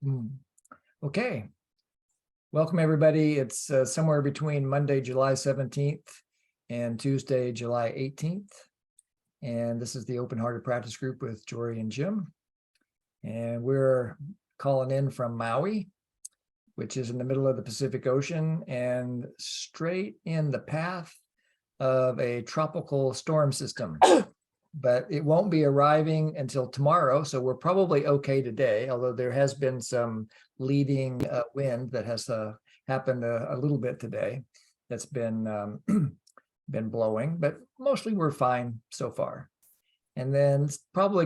Hmm. Okay. Welcome, everybody. It's somewhere between Monday, July 17th and Tuesday, July 18th. And this is the Open Hearted Practice Group with Jory and Jim. And we're calling in from Maui, which is in the middle of the Pacific Ocean and straight in the path of a tropical storm system. But it won't be arriving until tomorrow. So we're probably okay today, although there has been some leading wind that has happened a little bit today. That's been been blowing, but mostly we're fine so far. And then it's probably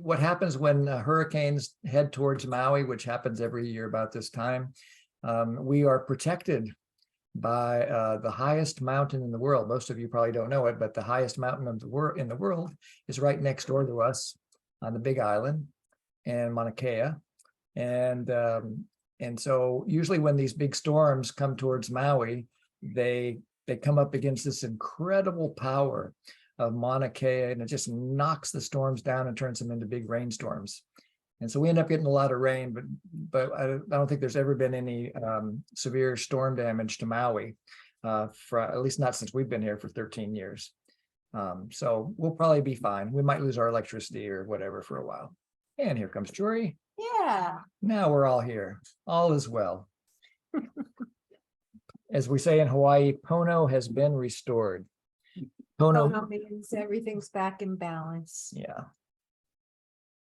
what happens when hurricanes head towards Maui, which happens every year about this time, we are protected by the highest mountain in the world. Most of you probably don't know it, but the highest mountain of in the world is right next door to us on the Big Island and Mauna Kea. And so usually when these big storms come towards Maui, they come up against this incredible power of Mauna Kea, and it just knocks the storms down and turns them into big rainstorms. And so we end up getting a lot of rain, but I don't think there's ever been any severe storm damage to Maui, for at least not since we've been here for 13 years. So we'll probably be fine. We might lose our electricity or whatever for a while. And here comes Jory. Yeah. Now we're all here. All is well. As we say in Hawaii, Pono has been restored. Pono means everything's back in balance. Yeah.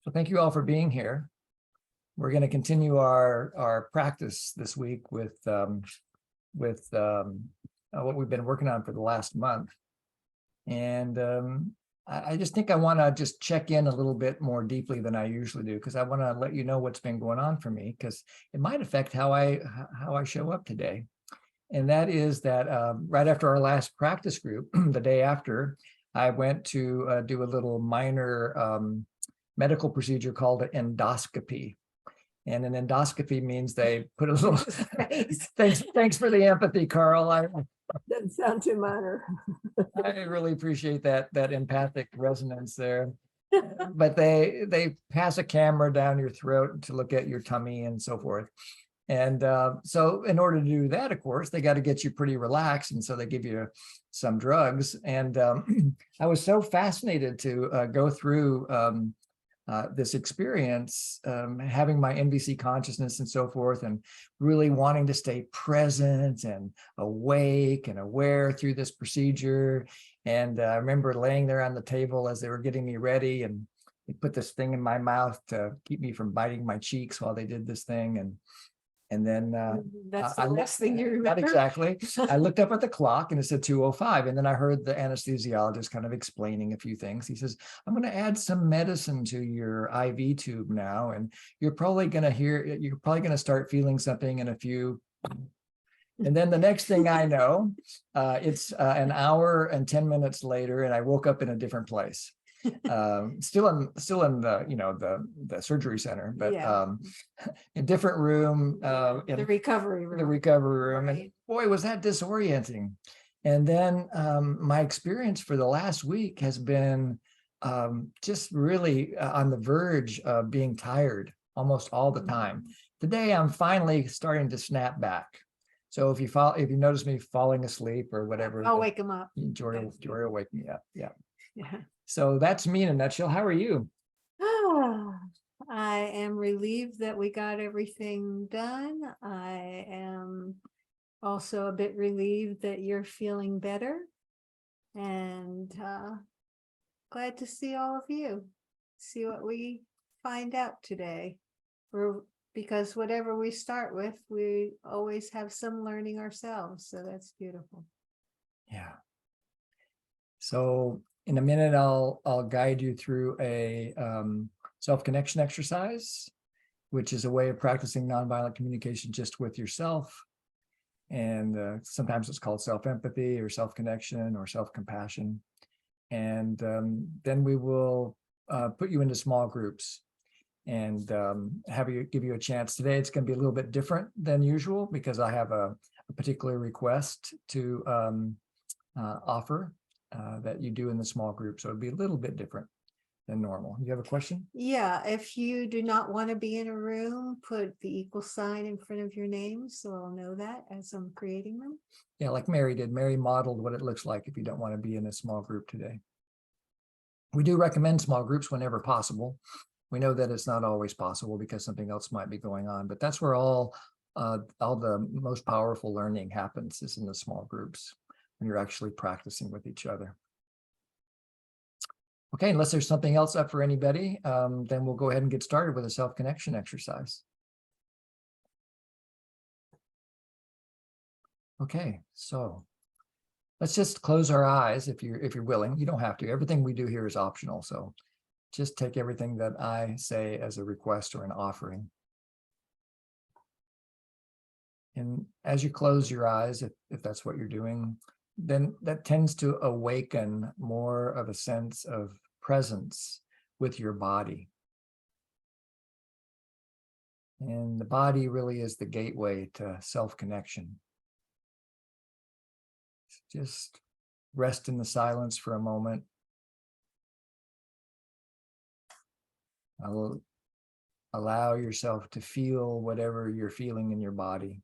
So thank you all for being here. We're going to continue our practice this week with what we've been working on for the last month. And I just think I want to just check in a little bit more deeply than I usually do, because I want to let you know what's been going on for me, because it might affect how I show up today. And that is that right after our last practice group, the day after, I went to do a little minor medical procedure called an endoscopy. And an endoscopy means they put a little thanks for the empathy, Carl. Doesn't sound too minor. I really appreciate that empathic resonance there. But they pass a camera down your throat to look at your tummy and so forth. And so in order to do that, of course, they got to get you pretty relaxed. And so they give you some drugs. And I was so fascinated to go through this experience, having my NVC consciousness and so forth, and really wanting to stay present and awake and aware through this procedure. And I remember laying there on the table as they were getting me ready, and they put this thing in my mouth to keep me from biting my cheeks while they did this thing. And then that's the last thing you remember. Not exactly. I looked up at the clock and it said 2:05. And then I heard the anesthesiologist kind of explaining a few things. He says, I'm going to add some medicine to your IV tube now. And you're probably going to start feeling something in a few. And then the next thing I know, it's an hour and 10 minutes later, and I woke up in a different place. Still in the the surgery center, but Yeah. a different room, in The recovery room. the recovery room. Right. And boy, was that disorienting. And then my experience for the last week has been just really on the verge of being tired almost all the time. Today, I'm finally starting to snap back. So if you notice me falling asleep or whatever, I'll wake him up. Jory will wake me up. Yeah. Yeah. So that's me in a nutshell. How are you? I am relieved that we got everything done. I am also a bit relieved that you're feeling better, and glad to see all of you. See what we find out today. Because whatever we start with, we always have some learning ourselves. So that's beautiful. Yeah. So in a minute, I'll guide you through a self-connection exercise, which is a way of practicing nonviolent communication just with yourself. And sometimes it's called self-empathy or self-connection or self-compassion. And then we will put you into small groups and give you a chance. Today, it's going to be a little bit different than usual because I have a particular request to offer that you do in the small group. So it'll be a little bit different. than normal. You have a question? Yeah, if you do not want to be in a room, put the equal sign in front of your name, so I'll know that as I'm creating them. Yeah, like Mary did. Mary modeled what it looks like if you don't want to be in a small group today. We do recommend small groups whenever possible. We know that it's not always possible because something else might be going on, but that's where all the most powerful learning happens, is in the small groups, when you're actually practicing with each other. Okay, unless there's something else up for anybody, then we'll go ahead and get started with a self-connection exercise. Okay, so let's just close our eyes if you're willing. You don't have to. Everything we do here is optional, so just take everything that I say as a request or an offering. And as you close your eyes, if that's what you're doing, then that tends to awaken more of a sense of presence with your body. And the body really is the gateway to self-connection. Just rest in the silence for a moment. Allow yourself to feel whatever you're feeling in your body.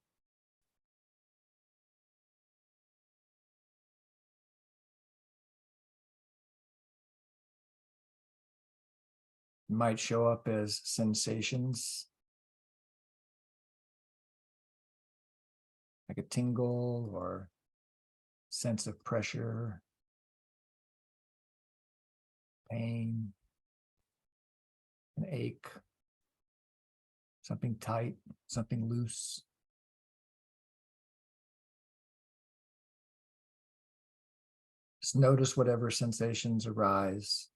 It might show up as sensations, like a tingle or sense of pressure, pain, an ache, something tight, something loose. Just notice whatever sensations arise.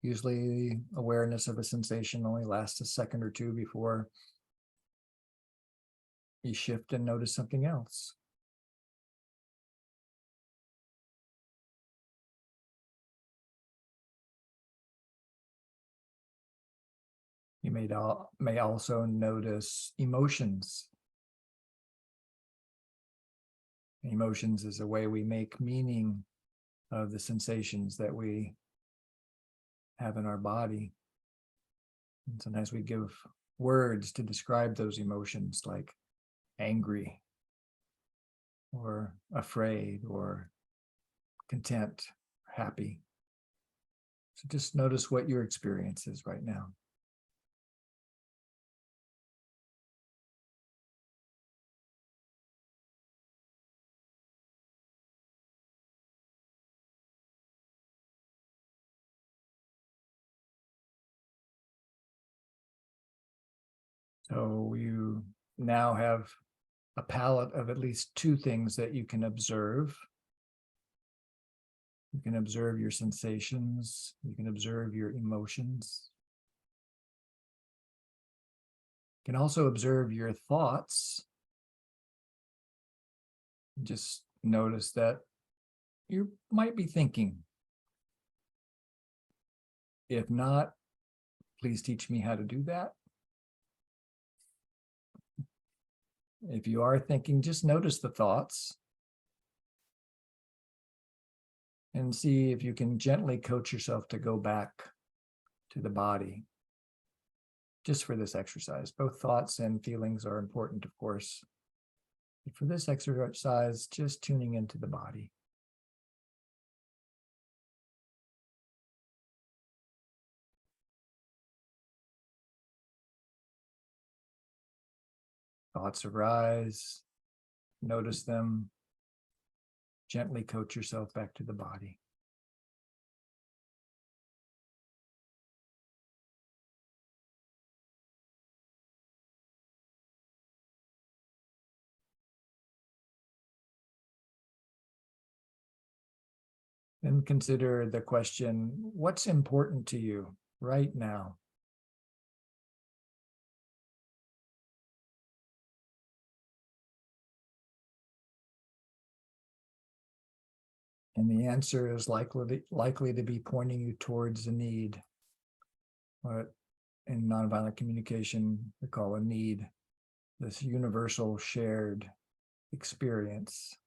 Usually awareness of a sensation only lasts a second or two before you shift and notice something else. You may also notice emotions. Emotions is a way we make meaning of the sensations that we have in our body. And sometimes we give words to describe those emotions, like angry or afraid or content, happy. So just notice what your experience is right now. So you now have a palette of at least two things that you can observe. You can observe your sensations. You can observe your emotions. You can also observe your thoughts. Just notice that you might be thinking. If not, please teach me how to do that. If you are thinking, just notice the thoughts and see if you can gently coach yourself to go back to the body. Just for this exercise, both thoughts and feelings are important, of course. But for this exercise, just tuning into the body. Thoughts arise, notice them, gently coach yourself back to the body. Then consider the question, what's important to you right now? And the answer is likely to be pointing you towards a need. What in nonviolent communication we call a need, this universal shared experience.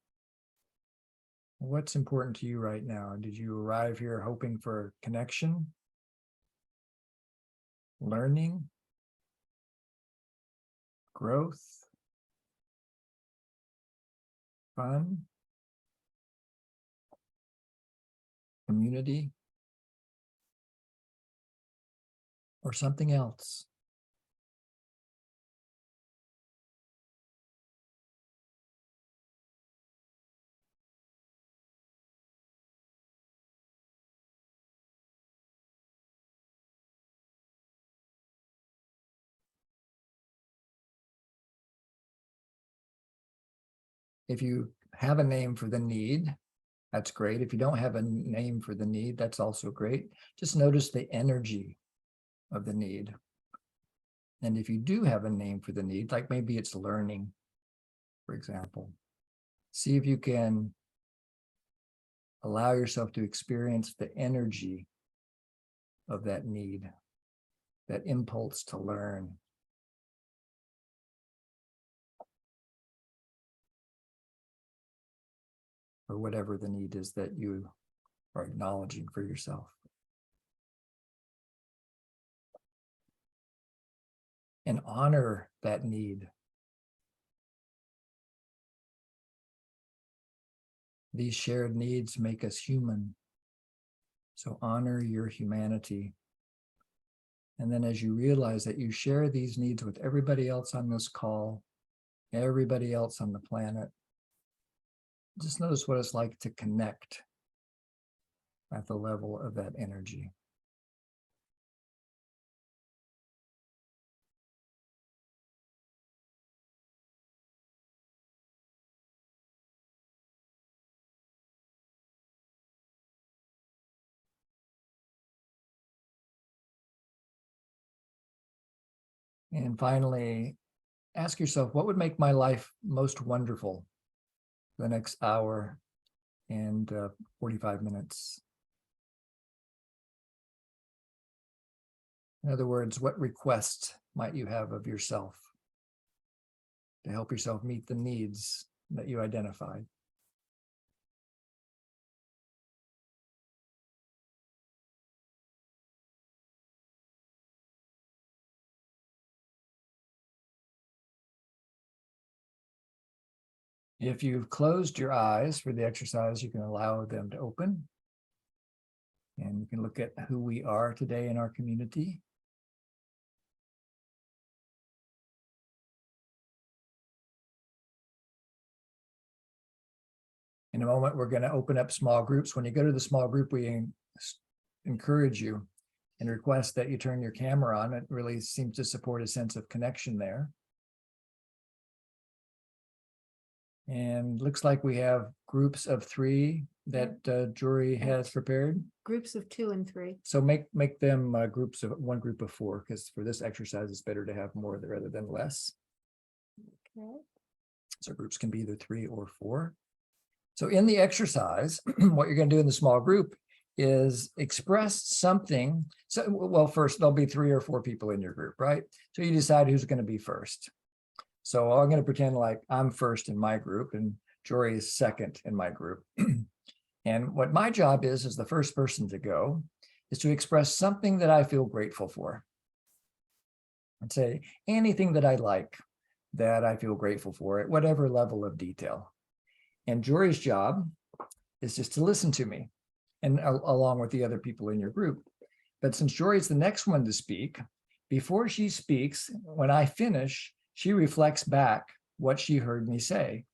What's important to you right now? Did you arrive here hoping for connection, learning, growth, fun, community, or something else? If you have a name for the need, that's great. If you don't have a name for the need, that's also great. Just notice the energy of the need. And if you do have a name for the need, like maybe it's learning, for example, see if you can allow yourself to experience the energy of that need, that impulse to learn. Or whatever the need is that you are acknowledging for yourself. And honor that need. These shared needs make us human. So honor your humanity. And then as you realize that you share these needs with everybody else on this call, everybody else on the planet, just notice what it's like to connect at the level of that energy. And finally, ask yourself, what would make my life most wonderful the next hour and 45 minutes? In other words, what requests might you have of yourself to help yourself meet the needs that you identified? If you've closed your eyes for the exercise, you can allow them to open. And you can look at who we are today in our community. In a moment, we're going to open up small groups. When you go to the small group, we encourage you and request that you turn your camera on. It really seems to support a sense of connection there. And looks like we have groups of 3 that Jory has prepared. Groups of 2 and 3. So make them groups of 1 group of 4, because for this exercise, it's better to have more rather than less. Okay. So groups can be either 3 or 4. So in the exercise, what you're going to do in the small group is express something. So, well, first there'll be 3 or 4 people in your group, right? So you decide who's going to be first. So I'm going to pretend like I'm first in my group and Jory is second in my group. And what my job is as the first person to go, is to express something that I feel grateful for. And say anything that I like, that I feel grateful for at whatever level of detail. And Jory's job is just to listen to me and along with the other people in your group. But since Jory's the next one to speak, before she speaks, when I finish, she reflects back what she heard me say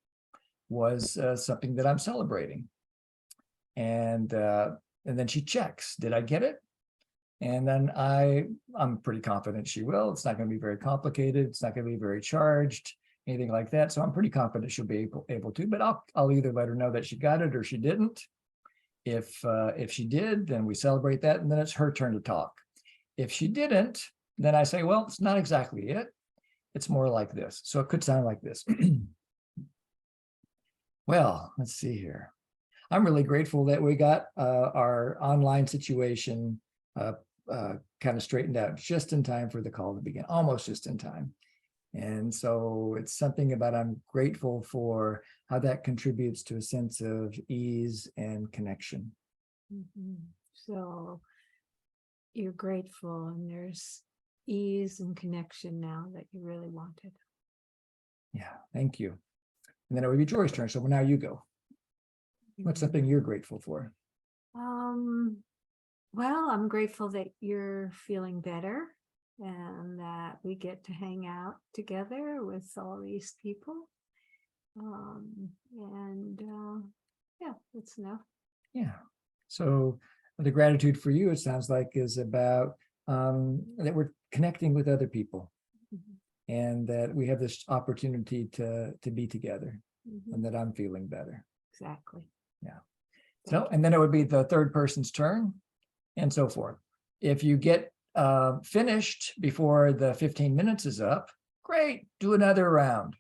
was something that I'm celebrating. And then she checks, did I get it? And then I'm pretty confident she will. It's not going to be very complicated. It's not going to be very charged, anything like that. So I'm pretty confident she'll be able to, but I'll either let her know that she got it or she didn't. If she did, then we celebrate that, and then it's her turn to talk. If she didn't, then I say, well, it's not exactly it. It's more like this. So it could sound like this. Well, let's see here. I'm really grateful that we got our online situation kind of straightened out just in time for the call to begin, almost just in time. And so it's something about I'm grateful for how that contributes to a sense of ease and connection. So you're grateful and there's ease and connection now that you really wanted. Yeah, thank you. And then it would be Joy's turn. So now you go. What's something you're grateful for? Well, I'm grateful that you're feeling better and that we get to hang out together with all these people. Yeah, that's enough. Yeah. So the gratitude for you, it sounds like, is about that we're connecting with other people and that we have this opportunity to be together and that I'm feeling better. Exactly. Yeah. So, and then it would be the third person's turn and so forth. If you get finished before the 15 minutes is up, great, do another round.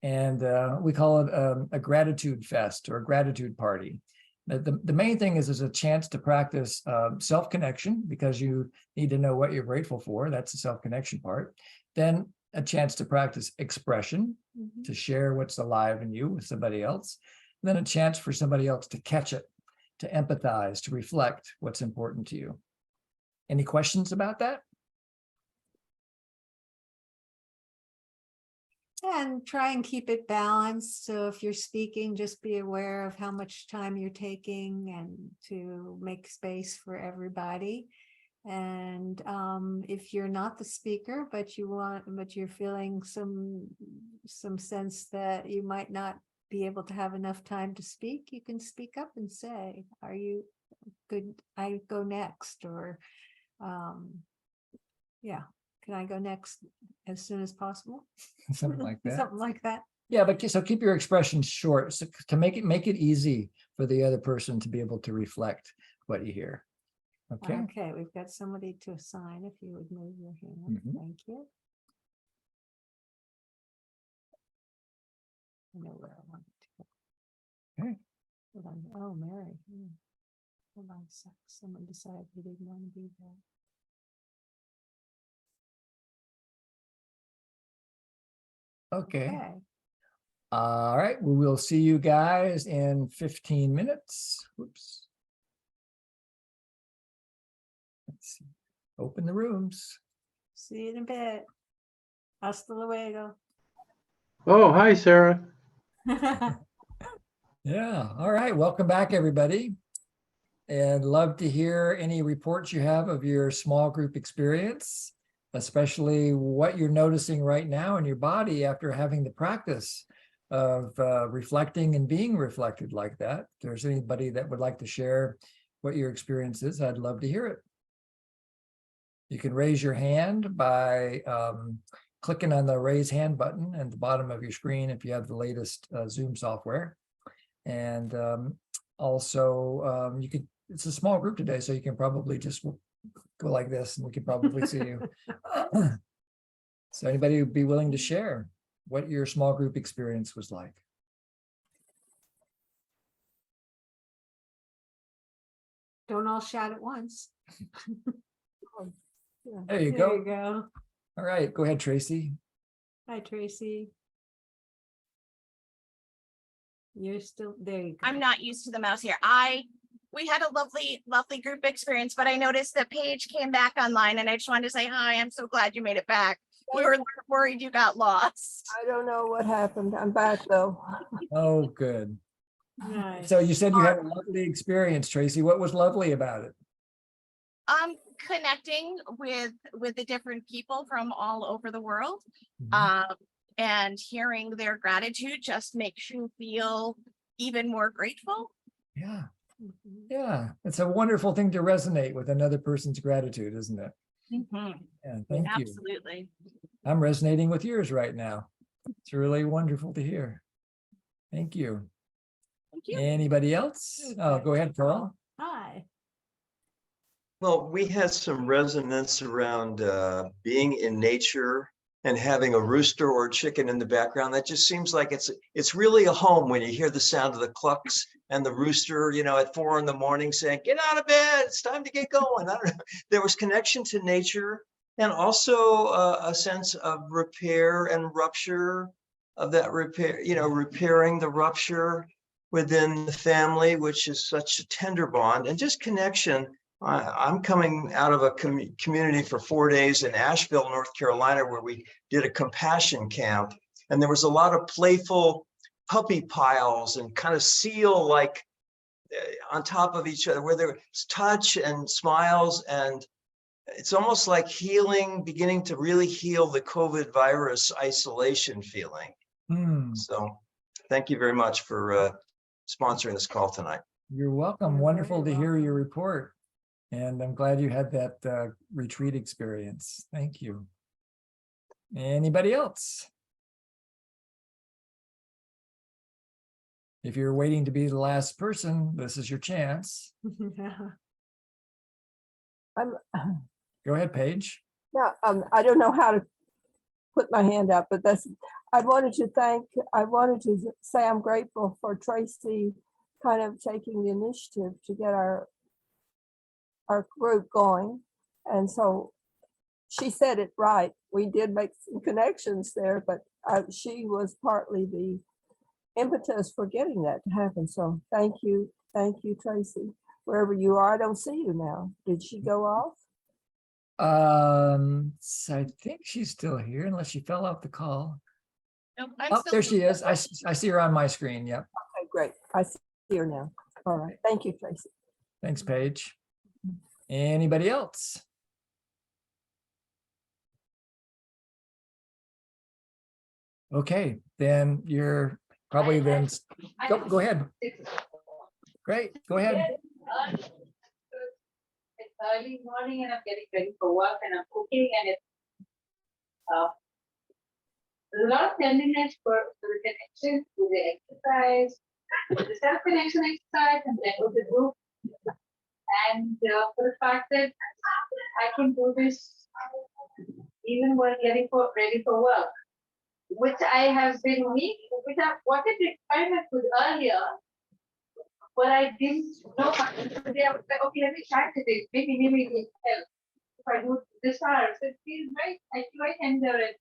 And we call it a gratitude fest or a gratitude party. The main thing is a chance to practice self-connection because you need to know what you're grateful for. That's the self-connection part. Then a chance to practice expression, to share what's alive in you with somebody else. Then a chance for somebody else to catch it, to empathize, to reflect what's important to you. Any questions about that? And try and keep it balanced. So if you're speaking, just be aware of how much time you're taking and to make space for everybody. And if you're not the speaker, but you're feeling some sense that you might not be able to have enough time to speak, you can speak up and say, are you good? I go next, or yeah, can I go next as soon as possible? Something like that. Something like that. Yeah, but so keep your expressions short so to make it easy for the other person to be able to reflect what you hear. Okay. Okay, we've got somebody to assign. If you would move your hand, thank you. I know where I want it to go. Okay. Hold on. Oh, Mary. Hold on a sec. Someone decided he didn't want to be there. Okay. All right. We will see you guys in 15 minutes. Oops. Let's see. Open the rooms. See you in a bit. Hasta luego. Oh, hi, Sarah. Yeah. All right. Welcome back, everybody. And love to hear any reports you have of your small group experience, especially what you're noticing right now in your body after having the practice of reflecting and being reflected like that. If there's anybody that would like to share what your experience is, I'd love to hear it. You can raise your hand by clicking on the raise hand button at the bottom of your screen if you have the latest Zoom software. And also you could, it's a small group today, so you can probably just go like this and we can probably see you. So anybody would be willing to share what your small group experience was like? Don't all shout at once. There you There go. you go. All right, go ahead, Tracy. Hi, Tracy. You're still there. You go. I'm not used to the mouse here. We had a lovely group experience, but I noticed that Paige came back online and I just wanted to say hi. I'm so glad you made it back. We were worried you got lost. I don't know what happened. I'm back though. Oh, good. Nice. So you said you had a lovely experience, Tracy. What was lovely about it? Connecting with the different people from all over the world, Mhm. and hearing their gratitude just makes you feel even more grateful. Yeah, Mhm. yeah. It's a wonderful thing to resonate with another person's gratitude, isn't it? Yeah, thank you. Absolutely. I'm resonating with yours right now. It's really wonderful to hear. Thank you. Thank you. Anybody else? Oh, go ahead, Carl. Hi. Well, we had some resonance around being in nature and having a rooster or a chicken in the background. That just seems like it's really a home when you hear the sound of the clucks and the rooster, you know, at 4 a.m. saying, "Get out of bed, it's time to get going." I don't know. There was connection to nature and also a sense of repair and rupture of that repair, repairing the rupture within the family, which is such a tender bond, and just connection. I'm coming out of a community for 4 days in Asheville, North Carolina, where we did a compassion camp. And there was a lot of playful puppy piles and kind of seal like on top of each other, where there's touch and smiles. And it's almost like healing, beginning to really heal the COVID virus isolation feeling. Hmm, So thank you very much for sponsoring this call tonight. you're welcome. You're Wonderful very to hear your welcome. report. And I'm glad you had that retreat experience. Thank you. Anybody else? If you're waiting to be the last person, this is your chance. I'm, Go ahead, Paige. yeah, I don't know how to put my hand up, but I wanted to say I'm grateful for Tracy kind of taking the initiative to get our group going. And so she said it right. We did make some connections there, but she was partly the impetus for getting that to happen. So thank you, Tracy. Wherever you are, I don't see you now. Did she go off? So I think she's still here unless she fell off the call. Nope, I'm Oh, still there she here. is. I see her on my screen. Yep. Okay, great. I see her now. All right. Thank you, Tracy. Thanks, Paige. Anybody else? Okay, then you're probably then, go ahead. Great, go ahead. It's early morning and I'm getting ready for work and I'm cooking and it's there's a lot of cleanliness for the connection to the exercise, the self-connection exercise and then with the group. And for the fact that I can do this even when ready for work, which I have been which I wanted to experiment with earlier, but I didn't know how to do it. I was like, okay, let me try today. Maybe it will help if I do this hour. So it feels very tender and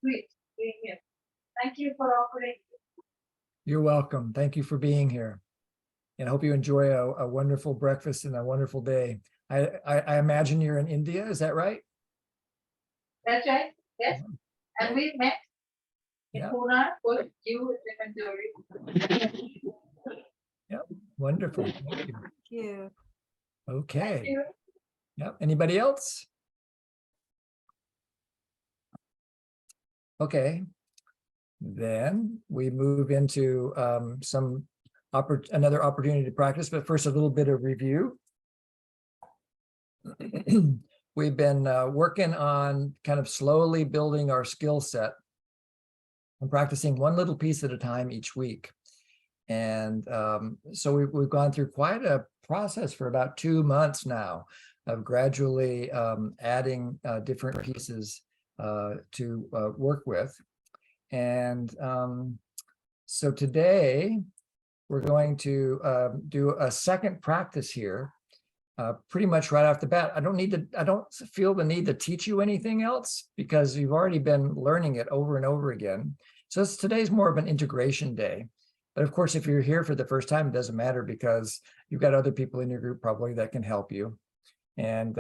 sweet being here. Thank you for offering. You're welcome. Thank you for being here. And I hope you enjoy a wonderful breakfast and a wonderful day. I imagine you're in India, is that right? That's right. Yes. And we met in Yeah. Pune for you and Dory. Wonderful. Thank you. Thank you. Okay. You. Yep. Anybody else? Okay. Then we move into another opportunity to practice, but first a little bit of review. We've been working on kind of slowly building our skill set and practicing one little piece at a time each week. And so we've gone through quite a process for about 2 months now of gradually adding different pieces to work with. And so today we're going to do a second practice here, pretty much right off the bat. I don't feel the need to teach you anything else because you've already been learning it over and over again. So today's more of an integration day. But of course, if you're here for the first time, it doesn't matter because you've got other people in your group probably that can help you. And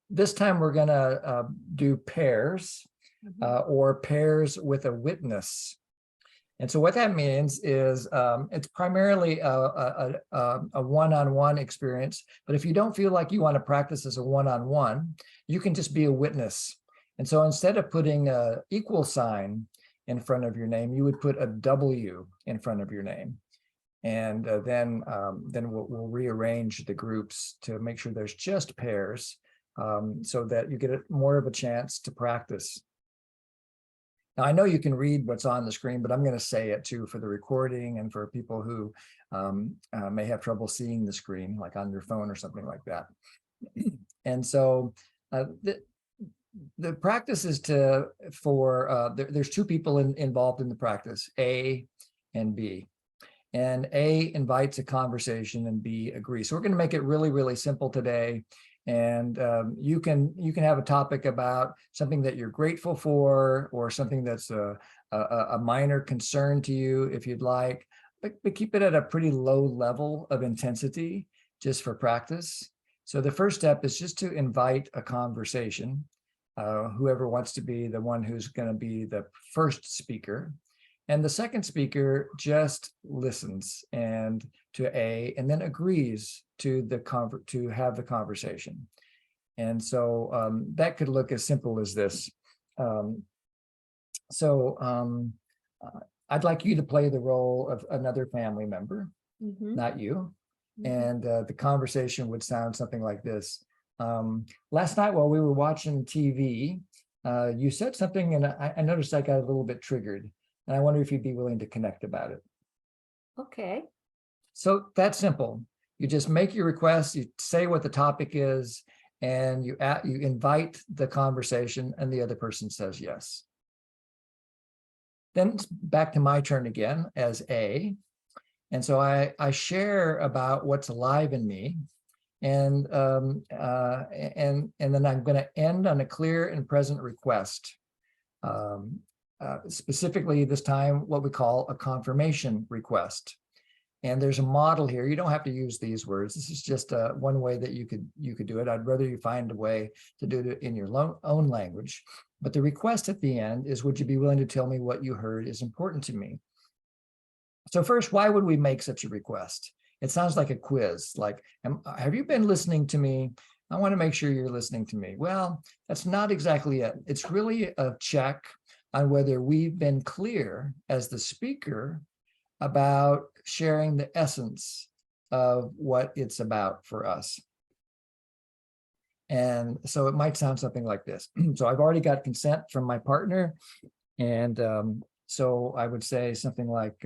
this time we're gonna do pairs or pairs with a witness. And so what that means is it's primarily a one-on-one experience, but if you don't feel like you want to practice as a one-on-one, you can just be a witness. And so instead of putting an equal sign in front of your name, you would put a W in front of your name. And then we'll rearrange the groups to make sure there's just pairs so that you get more of a chance to practice. Now, I know you can read what's on the screen, but I'm going to say it too for the recording and for people who may have trouble seeing the screen, like on your phone or something like that. And so the practice is there's two people involved in the practice, A and B. And A invites a conversation and B agrees. So we're going to make it really, really simple today. And you can have a topic about something that you're grateful for, or something that's a minor concern to you, if you'd like, but keep it at a pretty low level of intensity just for practice. So the first step is just to invite a conversation. Whoever wants to be the one who's going to be the first speaker. And the second speaker just listens and then agrees to have the conversation. And so that could look as simple as this. I'd like you to play the role of another family member, Mhm, not you. mhm. And the conversation would sound something like this. Last night while we were watching TV, you said something, and I noticed I got a little bit triggered. And I wonder if you'd be willing to connect about it. Okay, So that's simple. You just make your request, you say what the topic is, and you invite the conversation, and the other person says yes. Then it's back to my turn again as A. And so I share about what's alive in me. And then I'm going to end on a clear and present request. Specifically this time, what we call a confirmation request. And there's a model here. You don't have to use these words. This is just one way that you could do it. I'd rather you find a way to do it in your own language. But the request at the end is, would you be willing to tell me what you heard is important to me? So first, why would we make such a request? It sounds like a quiz, like, have you been listening to me? I want to make sure you're listening to me. Well, that's not exactly it. It's really a check on whether we've been clear as the speaker about sharing the essence of what it's about for us. And so it might sound something like this. So I've already got consent from my partner. And so I would say something like,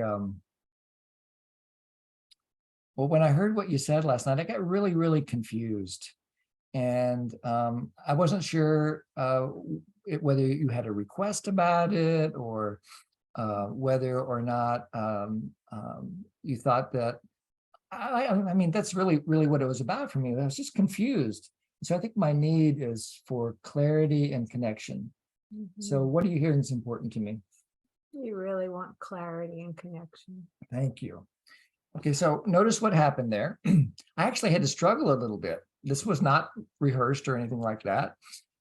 well, when I heard what you said last night, I got really, really confused. And I wasn't sure whether you had a request about it, or whether or not you thought that, I mean, that's really, really what it was about for me. I was just confused. So I think my need is for clarity and connection. So what are you hearing is important to me? You really want clarity and connection. Thank you. Okay, so notice what happened there. I actually had to struggle a little bit. This was not rehearsed or anything like that.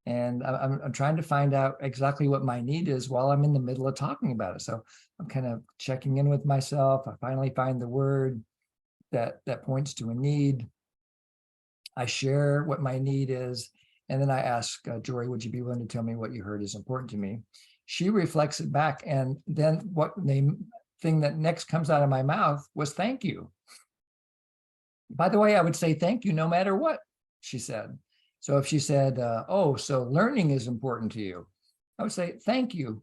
And I'm trying to find out exactly what my need is while I'm in the middle of talking about it. So I'm kind of checking in with myself. I finally find the word that points to a need. I share what my need is. And then I ask, Jory, would you be willing to tell me what you heard is important to me? She reflects it back. And then what the thing that next comes out of my mouth was thank you. By the way, I would say thank you no matter what she said. So if she said, oh, so learning is important to you, I would say thank you.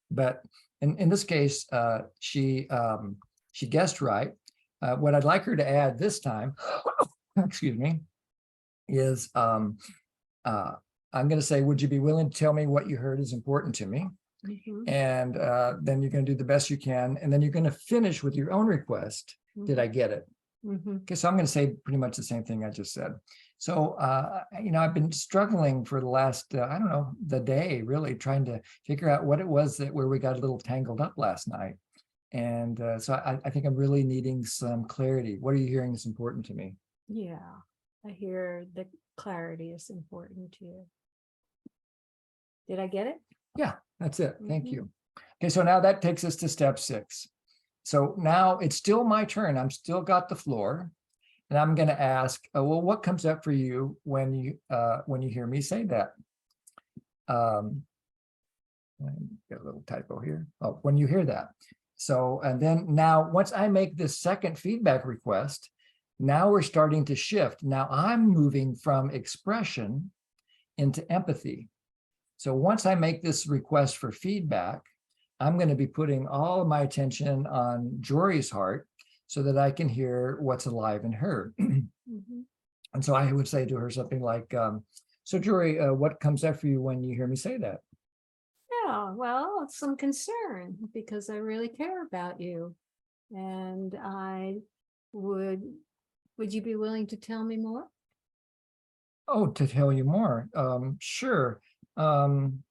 But in this case, she guessed right. What I'd like her to add this time, excuse me, is I'm going to say, would you be willing to tell me what you heard is important to me? Mhm, And then you're going to do the best you can. And then you're going to finish with your own request. Did I get it? mhm. Okay, so I'm going to say pretty much the same thing I just said. So, I've been struggling for the last, I don't know, the day, really trying to figure out what it was where we got a little tangled up last night. And so I think I'm really needing some clarity. What are you hearing is important to me? Yeah, I hear the clarity is important to you. Did I get it? Yeah, that's it. Thank Mhm. you. Okay, so now that takes us to step 6. So now it's still my turn. I'm still got the floor. And I'm going to ask, well, what comes up for you when you hear me say that? Get a little typo here. Oh, when you hear that. So, and then now once I make this second feedback request, now we're starting to shift. Now I'm moving from expression into empathy. So once I make this request for feedback, I'm going to be putting all of my attention on Jory's heart so that I can hear what's alive in her. Mhm. And so I would say to her something like, so Jory, what comes up for you when you hear me say that? Yeah, well, it's some concern because I really care about you. And I would Would you be willing to tell me more? Oh, to tell you more, sure. Um,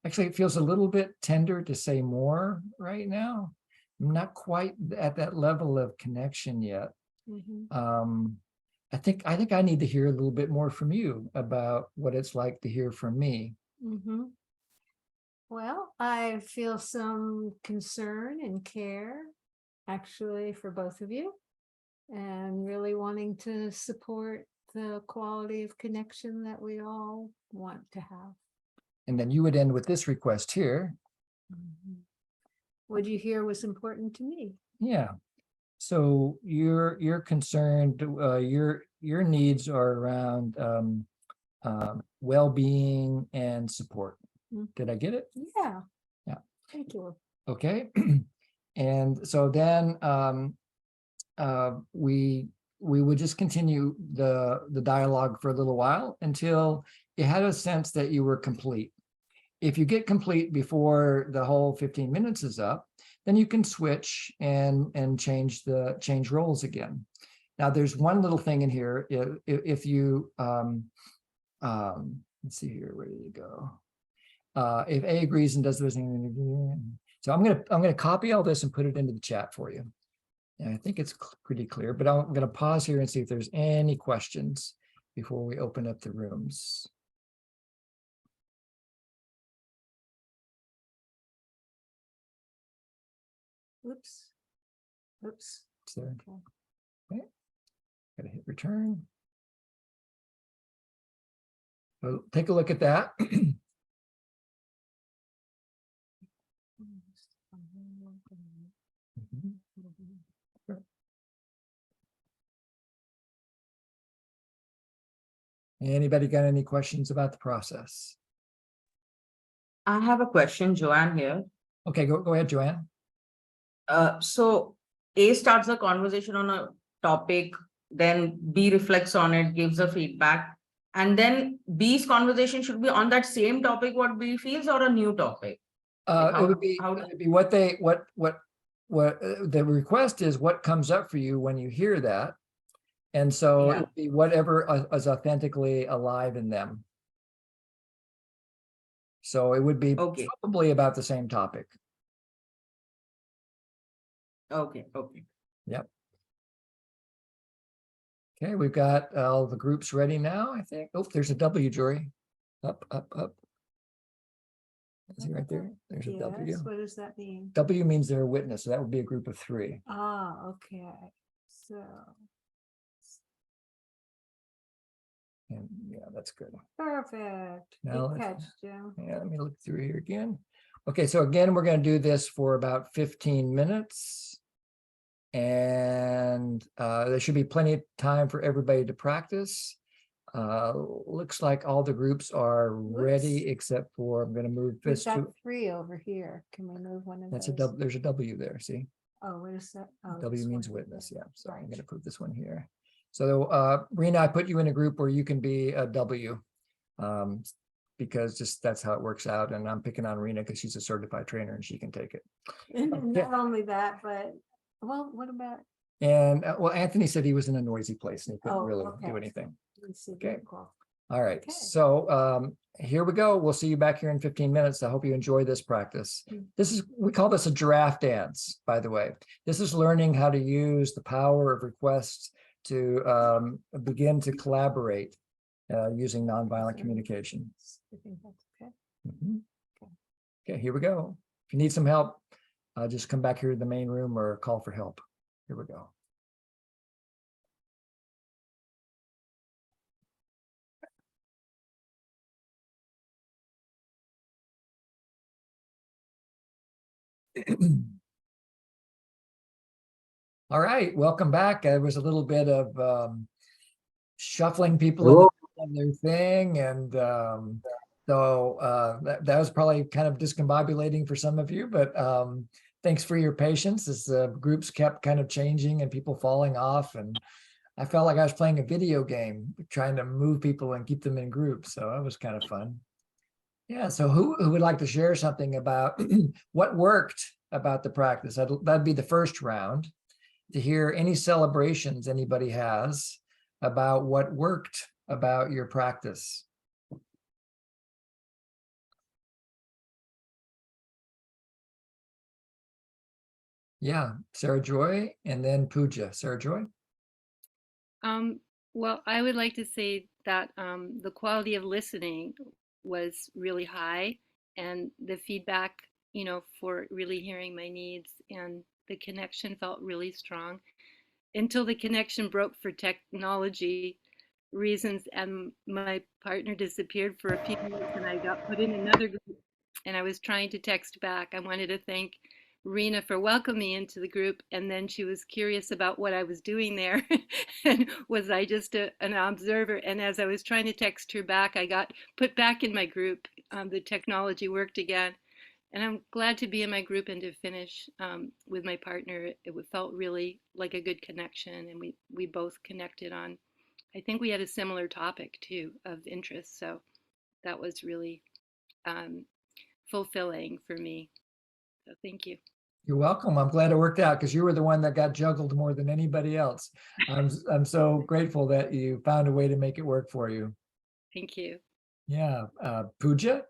Actually, it feels a little bit tender to say more right now. I'm not quite at that level of connection yet. Mhm. I think I need to hear a little bit more from you about what it's like to hear from me. Mhm. Well, I feel some concern and care actually for both of you and really wanting to support the quality of connection that we all want to have. And then you would end with this request here. What you hear was important to me. Yeah. So you're concerned, your needs are around well-being and support. Mm. Did I get it? Yeah. Yeah. Thank you. Okay. And so then we would just continue the dialogue for a little while until you had a sense that you were complete. If you get complete before the whole 15 minutes is up, then you can switch and change roles again. Now, there's one little thing in here. If you let's see here, where did it go? If A agrees and does this, so I'm gonna copy all this and put it into the chat for you. And I think it's pretty clear, but I'm gonna pause here and see if there's any questions before we open up the rooms. Oops. Oops. Is there? Okay. Okay. Gotta hit return. So take a look at that. Mhm. Sure. Anybody got any questions about the process? I have a question, Joanne here. Okay, go ahead, Joanne. So A starts the conversation on a topic, then B reflects on it, gives a feedback, and then B's conversation should be on that same topic, what B feels, or a new topic. Like It would be what the request is, what comes up for you when you hear that. And so Yeah. it'd be whatever is authentically alive in them. So it would be Okay. probably about the same topic. Okay. Yep. Okay, we've got all the groups ready now, I think. Oh, there's a W, Jory. Up. Is he right there? There's a W. Yes, what does that mean? W means they're a witness, so that would be a group of 3. Ah, okay. So And yeah, that's good. perfect. Now Good let's- catch, Joe. Yeah, let me look through here again. Okay, so again, we're going to do this for about 15 minutes. And there should be plenty of time for everybody to practice. Looks like all the groups are ready, except for I'm going to move We've this got to, 3 over here. Can we move one of that's a those? W, there's a W there, see? Oh, what is that? Oh, W this means one. witness, yeah. So I'm Right. going to put this one here. So Rena, I put you in a group where you can be a W. Because just that's how it works out. And I'm picking on Rena because she's a certified trainer and she can take it. And not only that, but, well, what about? And well, Anthony said he was in a noisy place and he couldn't Oh, really okay. do anything. Let's see, Okay. good call. All right, Okay. so here we go. We'll see you back here in 15 minutes. I hope you enjoy this practice. We call this a giraffe dance, by the way. This is learning how to use the power of requests to begin to collaborate using nonviolent communication. I think that's okay. Mhm. Okay, here we go. If you need some help, just come back here to the main room or call for help. Here we go. All right, welcome back. There was a little bit of shuffling people in on their thing, and so that was probably kind of discombobulating for some of you, but thanks for your patience as the groups kept kind of changing and people falling off, and I felt like I was playing a video game, trying to move people and keep them in groups, so that was kind of fun. Yeah, so who would like to share something about what worked about the practice? That'd be the first round. to hear any celebrations anybody has about what worked about your practice. Yeah, Sarah Joy and then Pooja. Sarah Joy? Well, I would like to say that the quality of listening was really high, and the feedback, for really hearing my needs, and the connection felt really strong until the connection broke for technology reasons, and my partner disappeared for a few minutes, and I got put in another group, and I was trying to text back. I wanted to thank Rena for welcoming me into the group, and then she was curious about what I was doing there and was I just an observer. And as I was trying to text her back, I got put back in my group. The technology worked again, and I'm glad to be in my group and to finish with my partner. It felt really like a good connection, and we both connected on, I think we had a similar topic too of interest, so that was really fulfilling for me. So thank you. You're welcome. I'm glad it worked out because you were the one that got juggled more than anybody else. I'm so grateful that you found a way to make it work for you. Thank you. Yeah, Pooja?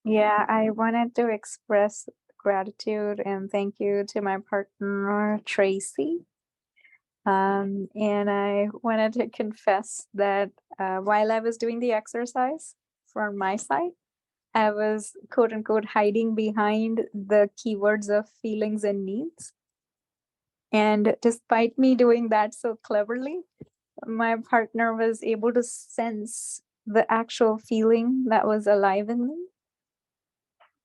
Yeah, I wanted to express gratitude and thank you to my partner, Tracy. And I wanted to confess that while I was doing the exercise from my side, I was quote unquote hiding behind the keywords of feelings and needs. And despite me doing that so cleverly, my partner was able to sense the actual feeling that was alive in me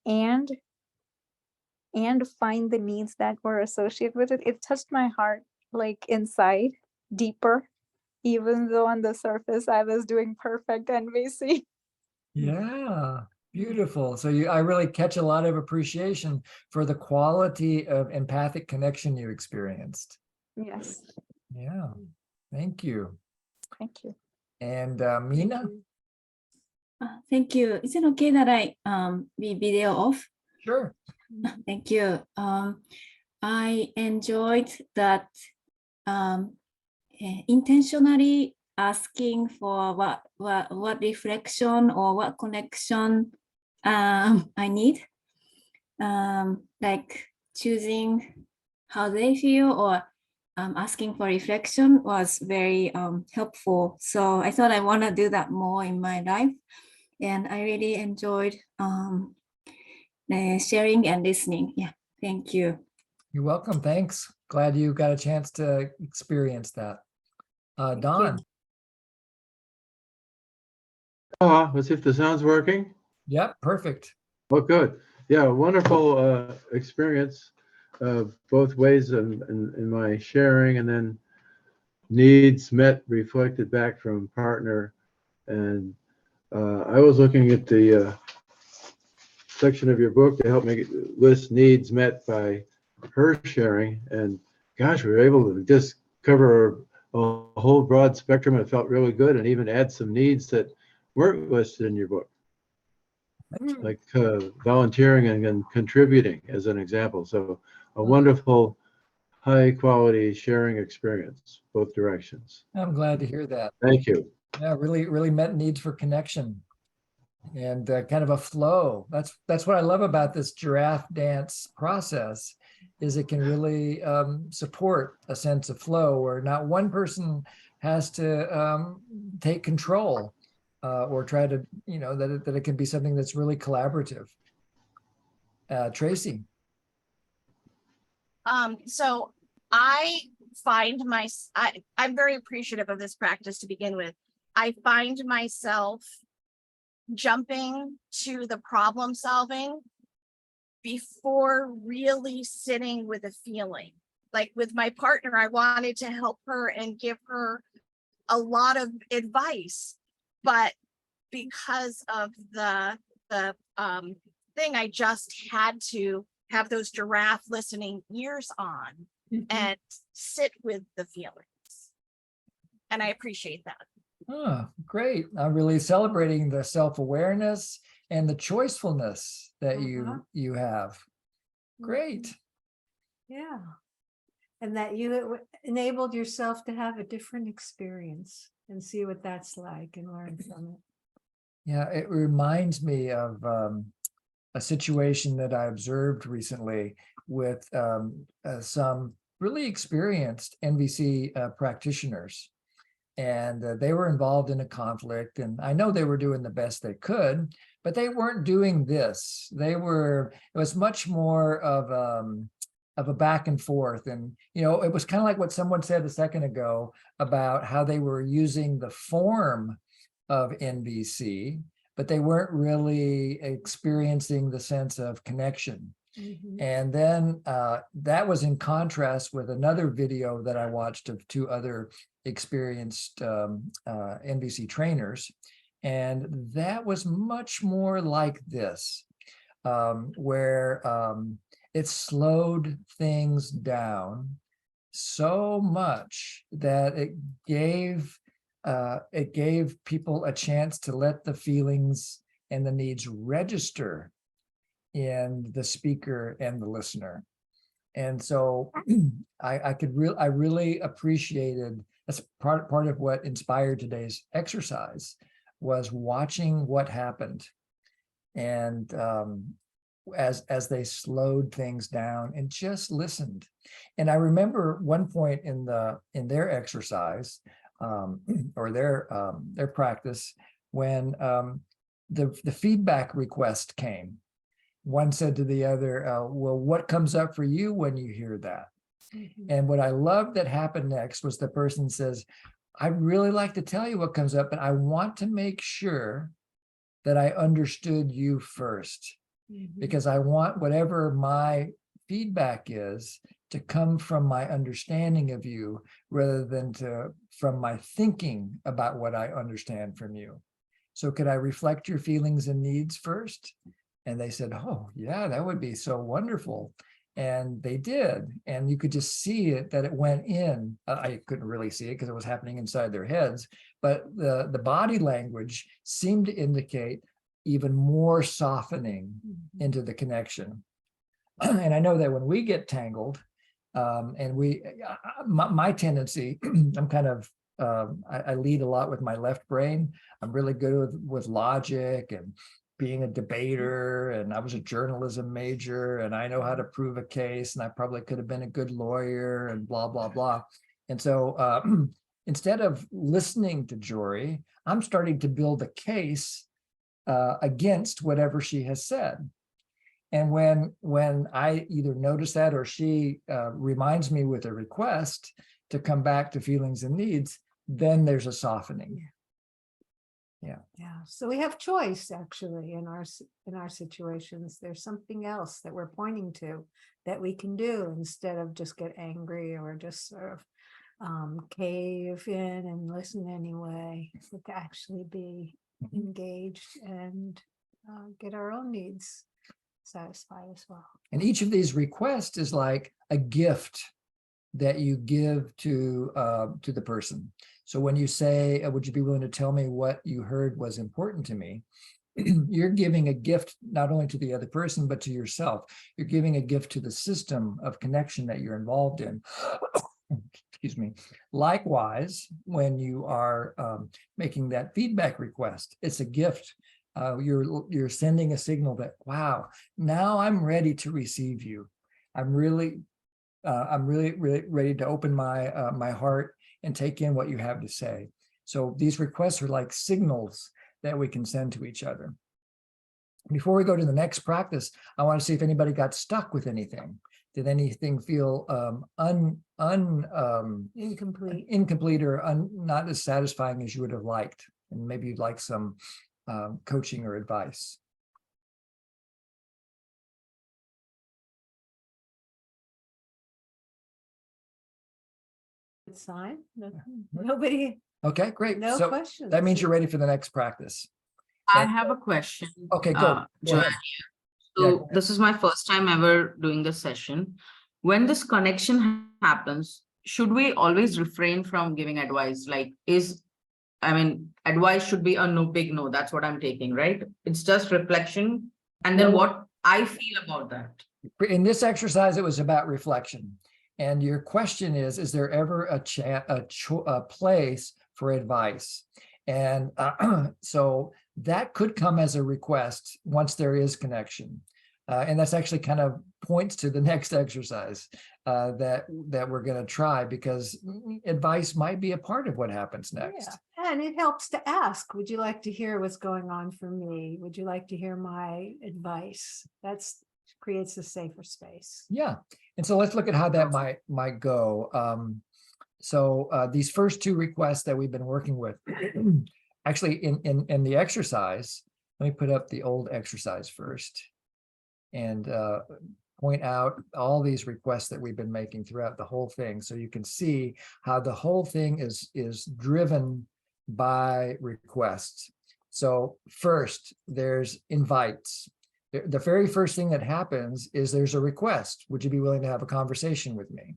and find the needs that were associated with it. It touched my heart like inside deeper, even though on the surface I was doing perfect and NVC. Yeah, beautiful. So I really catch a lot of appreciation for the quality of empathic connection you experienced. Yes, Yeah, thank you. thank you. And Mina? Thank you. Is it okay that I be video off? Sure. Thank you. I enjoyed that intentionally asking for what reflection or what connection I need, like choosing how they feel or asking for reflection was very helpful. So I thought I want to do that more in my life, and I really enjoyed sharing and listening. Yeah, thank you. You're welcome. Thanks. Glad you got a chance to experience that. Don? Let's see if the sound's working. Yep, perfect. Oh, good. Yeah, wonderful experience both ways in my sharing, and then needs met reflected back from partner. And I was looking at the section of your book to help make it list needs met by her sharing, and gosh, we were able to just cover a whole broad spectrum. It felt really good, and even add some needs that weren't listed in your book, like volunteering and contributing as an example. So a wonderful high quality sharing experience, both directions. I'm glad to hear that. Thank you. Yeah, really met needs for connection and kind of a flow. That's what I love about this giraffe dance process, is it can really support a sense of flow where not one person has to take control or try to, that it can be something that's really collaborative. Tracy. So I find I'm very appreciative of this practice to begin with. I find myself jumping to the problem solving before really sitting with a feeling. Like with my partner, I wanted to help her and give her a lot of advice, but because of the thing, I just had to have those giraffe listening ears on and sit with the feelings. And I appreciate that. Oh, great. I'm really celebrating the self-awareness and the choicefulness that you have. Great. Yeah. and that you enabled yourself to have a different experience and see what that's like and learn from it. Yeah, it reminds me of a situation that I observed recently with some really experienced NVC practitioners. And they were involved in a conflict, and I know they were doing the best they could, but they weren't doing this. It was much more of a back and forth. And, you know, it was kind of like what someone said a second ago about how they were using the form of NVC, but they weren't really experiencing the sense of connection. Mhm. And then that was in contrast with another video that I watched of two other experienced NVC trainers. And that was much more like this, where it slowed things down so much that it gave people a chance to let the feelings and the needs register in the speaker and the listener. And so I really appreciated, that's part of what inspired today's exercise, was watching what happened. And as they slowed things down and just listened. And I remember one point in their exercise or their practice, when the feedback request came. One said to the other, well, what comes up for you when you hear that? Mhm. And what I loved that happened next was the person says, I'd really like to tell you what comes up, but I want to make sure that I understood you first, Mhm. because I want whatever my feedback is to come from my understanding of you rather than from my thinking about what I understand from you. So could I reflect your feelings and needs first? And they said, oh, yeah, that would be so wonderful. And they did. And you could just see it, that it went in. I couldn't really see it because it was happening inside their heads. But the body language seemed to indicate even more softening Mhm. into the connection. And I know that when we get tangled, and my tendency, I'm kind of, I lead a lot with my left brain. I'm really good with logic and being a debater, and I was a journalism major, and I know how to prove a case, and I probably could have been a good lawyer and blah, blah, blah. And so instead of listening to Jory, I'm starting to build a case against whatever she has said. And when I either notice that or she reminds me with a request to come back to feelings and needs, then there's a softening. Yeah, so we have choice actually in our situations. There's something else that we're pointing to that we can do instead of just get angry or just sort of cave in and listen anyway, but to actually be engaged and get our own needs satisfied as well. And each of these requests is like a gift that you give to the person. So when you say, would you be willing to tell me what you heard was important to me? You're giving a gift not only to the other person, but to yourself. You're giving a gift to the system of connection that you're involved in. Excuse me. Likewise, when you are making that feedback request, it's a gift. You're sending a signal that, wow, now I'm ready to receive you. I'm really ready to open my heart and take in what you have to say. So these requests are like signals that we can send to each other. Before we go to the next practice, I want to see if anybody got stuck with anything. Did anything feel incomplete or not as satisfying as you would have liked? And maybe you'd like some coaching or advice. Good sign. Nobody, Okay, great. no So questions. that means you're ready for the next practice. I have a question. Okay, go. Go ahead. So this is my first time ever doing this session. When this connection happens, should we always refrain from giving advice? Like, advice should be a no, big no. That's what I'm taking, right? It's just reflection. And then what I feel about that. In this exercise, it was about reflection. And your question is there ever a place for advice? And so that could come as a request once there is connection. And that's actually kind of points to the next exercise that we're going to try, because advice might be a part of what happens next. Yeah, and it helps to ask, would you like to hear what's going on for me? Would you like to hear my advice? That's creates a safer space. Yeah. And so let's look at how that might go. So these first two requests that we've been working with, actually in the exercise, let me put up the old exercise first and point out all these requests that we've been making throughout the whole thing. So you can see how the whole thing is driven by requests. So first, there's invites. The very first thing that happens is there's a request. Would you be willing to have a conversation with me?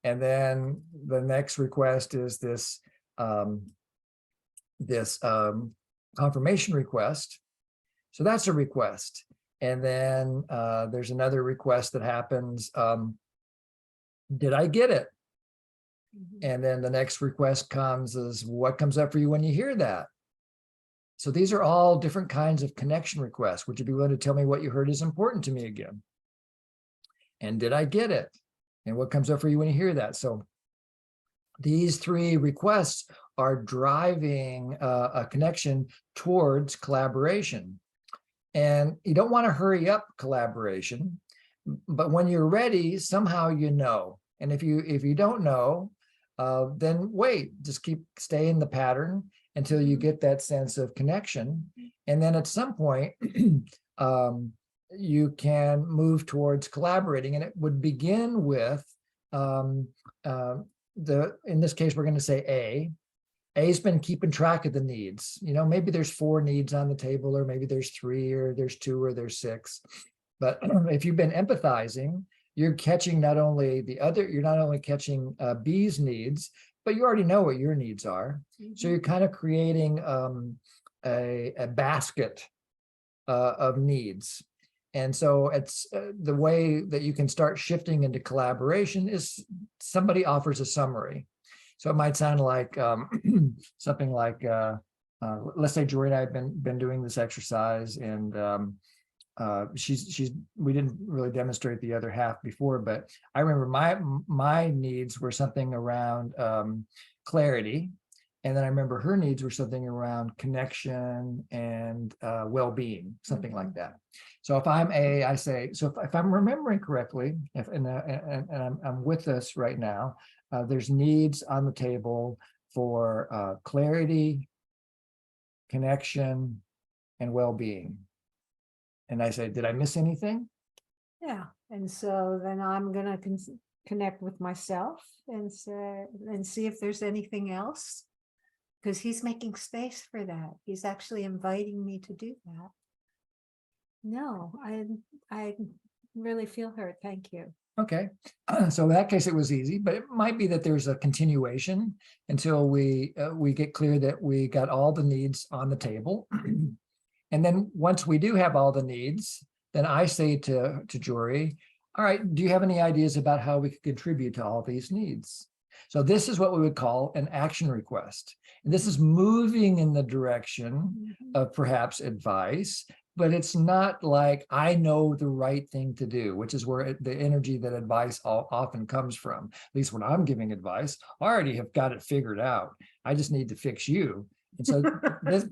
And then the next request is this confirmation request. So that's a request. And then there's another request that happens. Did I get it? And then the next request comes is, what comes up for you when you hear that? So these are all different kinds of connection requests. Would you be willing to tell me what you heard is important to me again? And did I get it? And what comes up for you when you hear that? So these three requests are driving a connection towards collaboration. And you don't want to hurry up collaboration, but when you're ready, somehow you know. And if you don't know, then wait, just stay in the pattern until you get that sense of connection. And then at some point, you can move towards collaborating. And it would begin with, in this case, we're going to say A. A's been keeping track of the needs. You know, maybe there's 4 needs on the table, or maybe there's 3, or there's 2, or there's 6. But if you've been empathizing, you're catching you're not only catching B's needs, but you already know what your needs are. So you're kind of creating a basket of needs. And so it's the way that you can start shifting into collaboration is somebody offers a summary. So it might sound like something like, let's say Jory and I have been doing this exercise, and we didn't really demonstrate the other half before, but I remember my needs were something around clarity. And then I remember her needs were something around connection and well-being, something like that. So if I'm A, I say, so if I'm remembering correctly, and I'm with us right now, there's needs on the table for clarity, connection, and well-being. And I say, did I miss anything? Yeah, and so then I'm gonna connect with myself and see if there's anything else, because he's making space for that. He's actually inviting me to do that. No, I really feel hurt. Thank you. Okay, so in that case, it was easy, but it might be that there's a continuation until we get clear that we got all the needs on the table. And then once we do have all the needs, then I say to Jory, all right, do you have any ideas about how we could contribute to all these needs? So this is what we would call an action request. And this is moving in the direction of perhaps advice, but it's not like I know the right thing to do, which is where the energy that advice often comes from. At least when I'm giving advice, I already have got it figured out. I just need to fix you. And so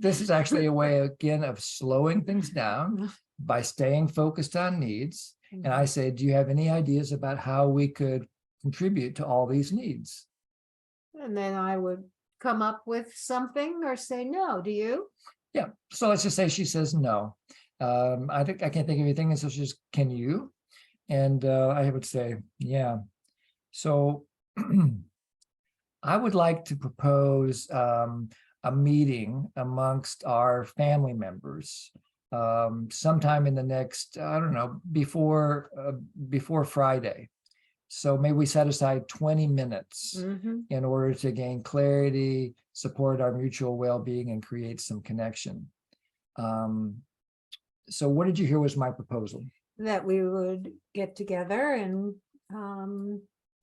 this is actually a way, again, of slowing things down by staying focused on needs. And I say, do you have any ideas about how we could contribute to all these needs? And then I would come up with something or say no. Do you? Yeah. So let's just say she says no. I can't think of anything. And so she's, can you? And I would say, yeah. So I would like to propose a meeting amongst our family members sometime in the next, I don't know, before Friday. So maybe we set aside 20 minutes in order to gain clarity, support our mutual well-being, and create some connection. So what did you hear was my proposal? That we would get together and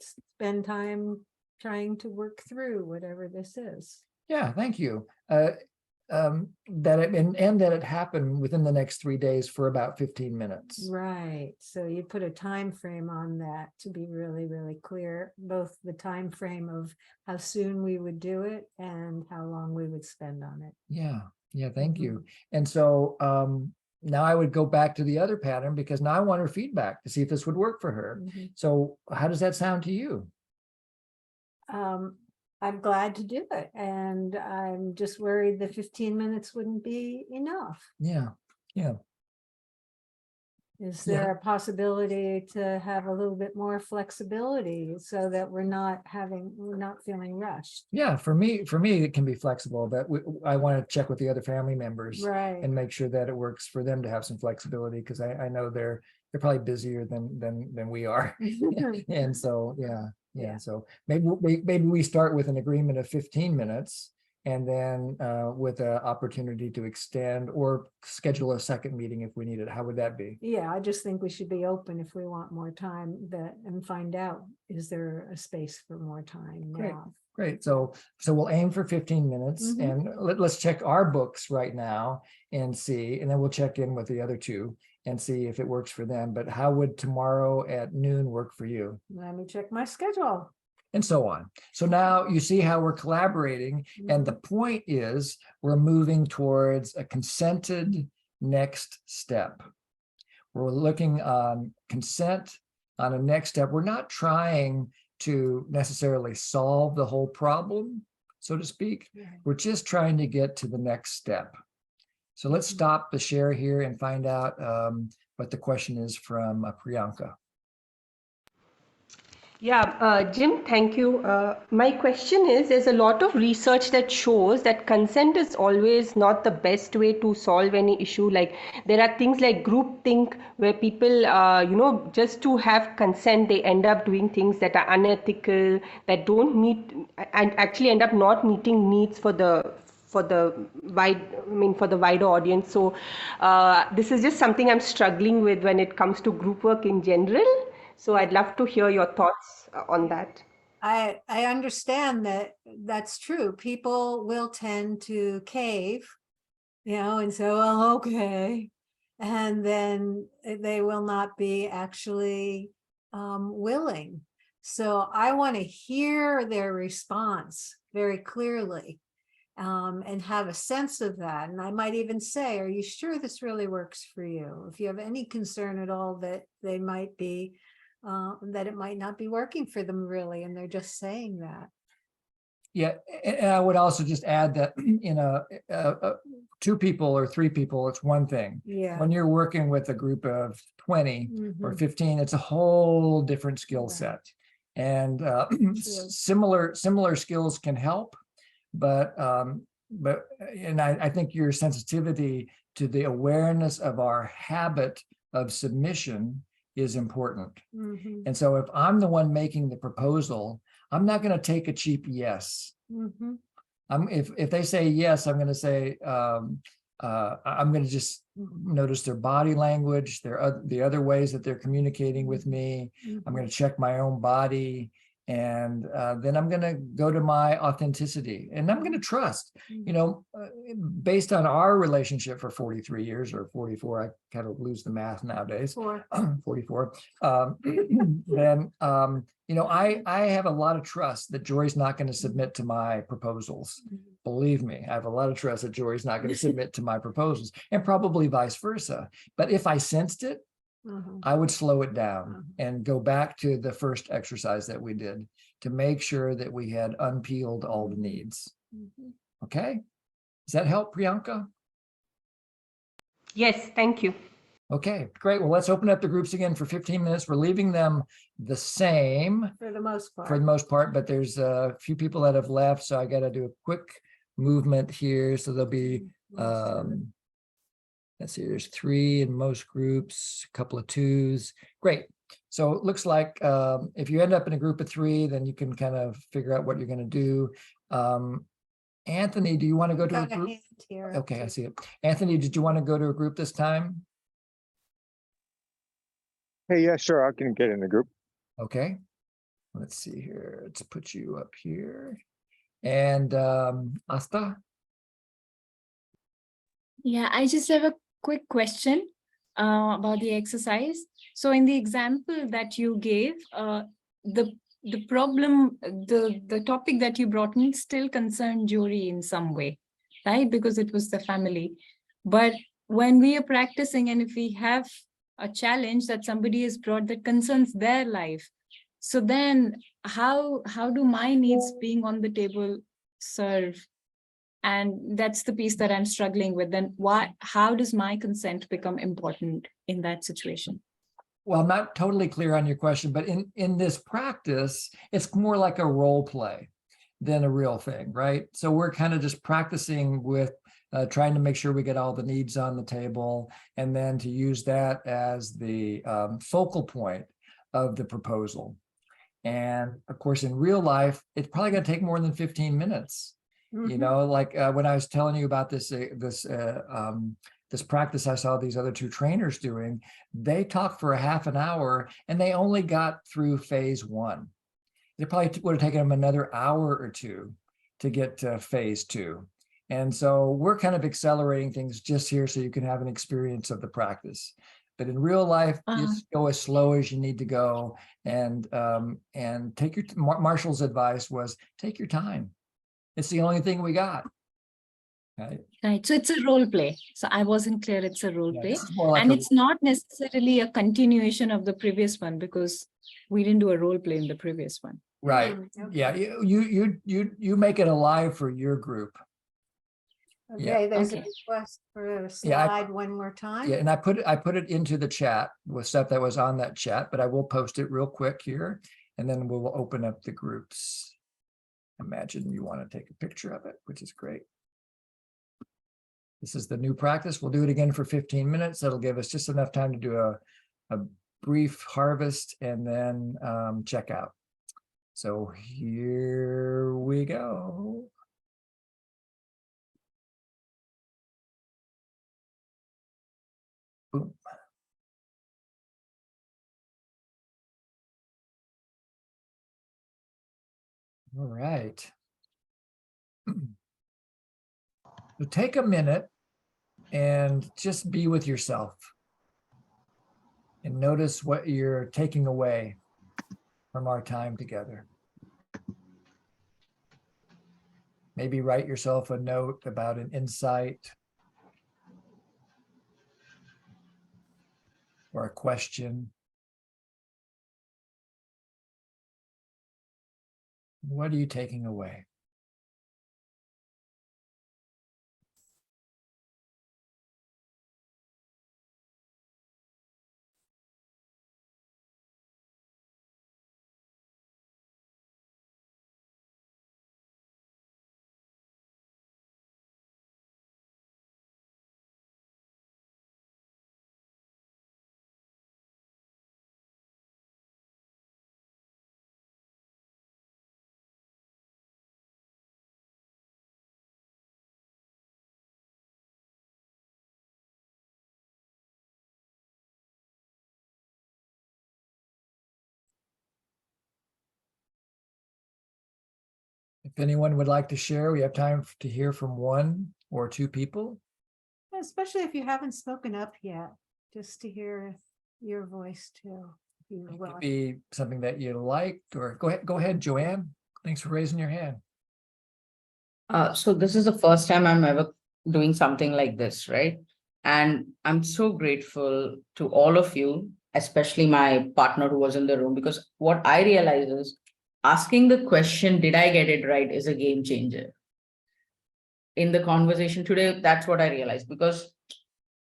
spend time trying to work through whatever this is. Yeah, thank you. That it, and that it happened within the next 3 days for about 15 minutes. Right, so you put a time frame on that to be really, really clear, both the time frame of how soon we would do it and how long we would spend on it. Yeah, thank you. And so now I would go back to the other pattern because now I want her feedback to see if this would work for her. Mhm. So how does that sound to you? I'm glad to do it, and I'm just worried the 15 minutes wouldn't be enough. Yeah, Is Yeah. there a possibility to have a little bit more flexibility so that we're not feeling rushed? yeah. For me, it can be flexible, but I want to check with the other family members Right. and make sure that it works for them to have some flexibility because I know they're probably busier than we are. And so, yeah. So maybe we start with an agreement of 15 minutes and then with an opportunity to extend or schedule a second meeting if we need it. How would that be? Yeah, I just think we should be open if we want more time and find out, is there a space for more time Great. now? Great. So we'll aim for 15 minutes Mhm. and let's check our books right now and see, and then we'll check in with the other two and see if it works for them. But how would tomorrow at noon work for you? Let me check my schedule. And so on. So now you see how we're collaborating. And the point is we're moving towards a consented next step. We're looking on consent on a next step. We're not trying to necessarily solve the whole problem, so to speak. Right. We're just trying to get to the next step. So let's stop the share here and find out what the question is from Priyanka. Yeah, Jim, thank you. My question is, there's a lot of research that shows that consent is always not the best way to solve any issue. Like there are things like groupthink where people, just to have consent, they end up doing things that are unethical, that don't meet, and actually end up not meeting needs for the wider audience. So this is just something I'm struggling with when it comes to group work in general. So I'd love to hear your thoughts on that. I understand that that's true. People will tend to cave, and say, well, okay. And then they will not be actually willing. So I want to hear their response very clearly and have a sense of that. And I might even say, are you sure this really works for you? If you have any concern at all that they might be that it might not be working for them really, and they're just saying that. Yeah, and I would also just add that in a 2 people or 3 people, it's one thing. Yeah. When you're working with a group of 20 or Mhm. 15, it's a whole different skill Right. set. And True. similar skills can help, but I think your sensitivity to the awareness of our habit of submission is important. Mhm. And so if I'm the one making the proposal, I'm not going to take a cheap yes. Mhm. If they say yes, I'm going to say, I'm going to just notice their body language, the other ways that they're communicating with me. I'm going to check my own body. And then I'm going to go to my authenticity and I'm going to trust, based on our relationship for 43 years or 44, I kind of lose the math nowadays. 44. Then, I have a lot of trust that Jory's not going to submit to my proposals. Believe me, I have a lot of trust that Jory's not going to submit to my proposals and probably vice versa. But if I sensed it, I would slow it down and go back to the first exercise that we did to make sure that we had unpeeled all the needs. Okay? Does that help, Priyanka? Yes, thank you. Okay, great. Well, let's open up the groups again for 15 minutes. We're leaving them the same For the most part. for the most part, but there's a few people that have left, so I got to do a quick movement here. So there'll be let's see, there's 3 in most groups, a couple of 2s. Great. So it looks like if you end up in a group of 3, then you can kind of figure out what you're going to do. Anthony, do you want to go to a Got a group? hand here. Okay, I see it. Anthony, did you want to go to a group this time? Hey, yeah, sure. I can get in the group. Okay. Let's see here. Let's put you up here. And Asta? Yeah, I just have a quick question about the exercise. So in the example that you gave, the problem, the topic that you brought me still concerned Jory in some way, right? Because it was the family. But when we are practicing and if we have a challenge that somebody has brought that concerns their life, so then how do my needs being on the table serve? And that's the piece that I'm struggling with. Then how does my consent become important in that situation? Well, I'm not totally clear on your question, but in this practice, it's more like a role play than a real thing, right? So we're kind of just practicing with trying to make sure we get all the needs on the table, and then to use that as the focal point of the proposal. And of course, in real life, it's probably going to take more than 15 minutes. You know, like when I was telling you about this practice I saw these other two trainers doing, they talked for a half an hour and they only got through phase one. It probably would have taken them another hour or two to get to phase two. And so we're kind of accelerating things just here so you can have an experience of the practice. But in real life, just go as slow as you need to go, and take your, Marshall's advice was take your time. It's the only thing we got. Right. Right. So it's a role play. So I wasn't clear it's a role play. This is more like And a- it's not necessarily a continuation of the previous one because we didn't do a role play in the previous one. Right. Okay. Yeah. You make it alive for your group. Yeah. Okay, there's a Okay. request for a Yeah, I- slide one more time. Yeah, and I put it into the chat with stuff that was on that chat, but I will post it real quick here, and then we'll open up the groups. Imagine you want to take a picture of it, which is great. This is the new practice. We'll do it again for 15 minutes. That'll give us just enough time to do a brief harvest and then check out. So here we go. Boom. All right. So take a minute and just be with yourself and notice what you're taking away from our time together. Maybe write yourself a note about an insight or a question. What are you taking away? If anyone would like to share, we have time to hear from one or two people. Especially if you haven't spoken up yet, just to hear your voice too. if you're It could willing. be something that you liked, or go ahead, Joanne. Thanks for raising your hand. So this is the first time I'm ever doing something like this, right? And I'm so grateful to all of you, especially my partner who was in the room, because what I realize is asking the question, did I get it right, is a game changer. In the conversation today, that's what I realized, because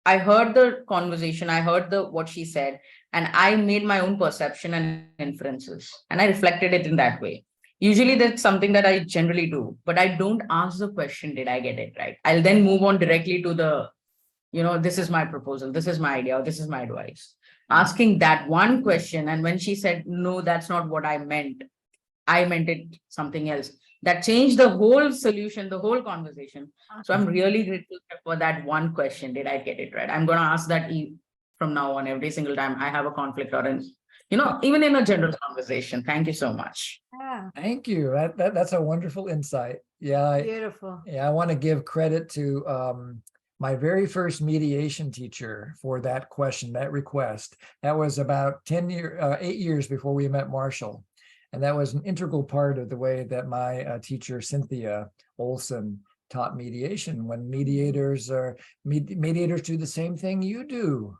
I heard the conversation, I heard what she said, and I made my own perception and inferences, and I reflected it in that way. Usually that's something that I generally do, but I don't ask the question, did I get it right? I'll then move on directly to the, this is my proposal, this is my idea, or this is my advice. Asking that one question, and when she said, no, that's not what I meant it something else, that changed the whole solution, the whole conversation. So I'm really grateful for that one question, did I get it right? I'm going to ask that from now on every single time I have a conflict or an even in a general conversation. Thank you so much. Yeah, Thank you. That's a wonderful insight. Yeah, beautiful. I want to give credit to my very first mediation teacher for that question, that request. That was about 8 years before we met Marshall. And that was an integral part of the way that my teacher, Cynthia Olson, taught mediation. When mediators do the same thing you do.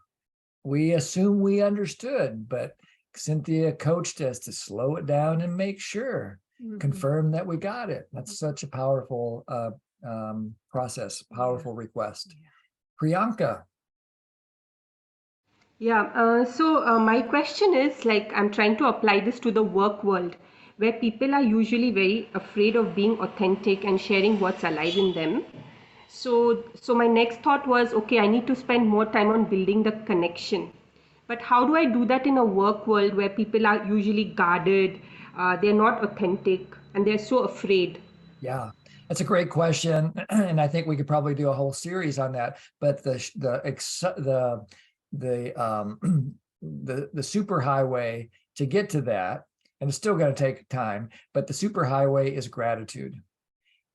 We assume we understood, but Cynthia coached us to slow it down and make sure, confirm that we got it. That's such a powerful process, powerful request. Priyanka. Yeah, so my question is like, I'm trying to apply this to the work world where people are usually very afraid of being authentic and sharing what's alive in them. So my next thought was, okay, I need to spend more time on building the connection. But how do I do that in a work world where people are usually guarded, they're not authentic, and they're so afraid? Yeah, that's a great question, and I think we could probably do a whole series on that. But the superhighway to get to that, and it's still going to take time, but the superhighway is gratitude.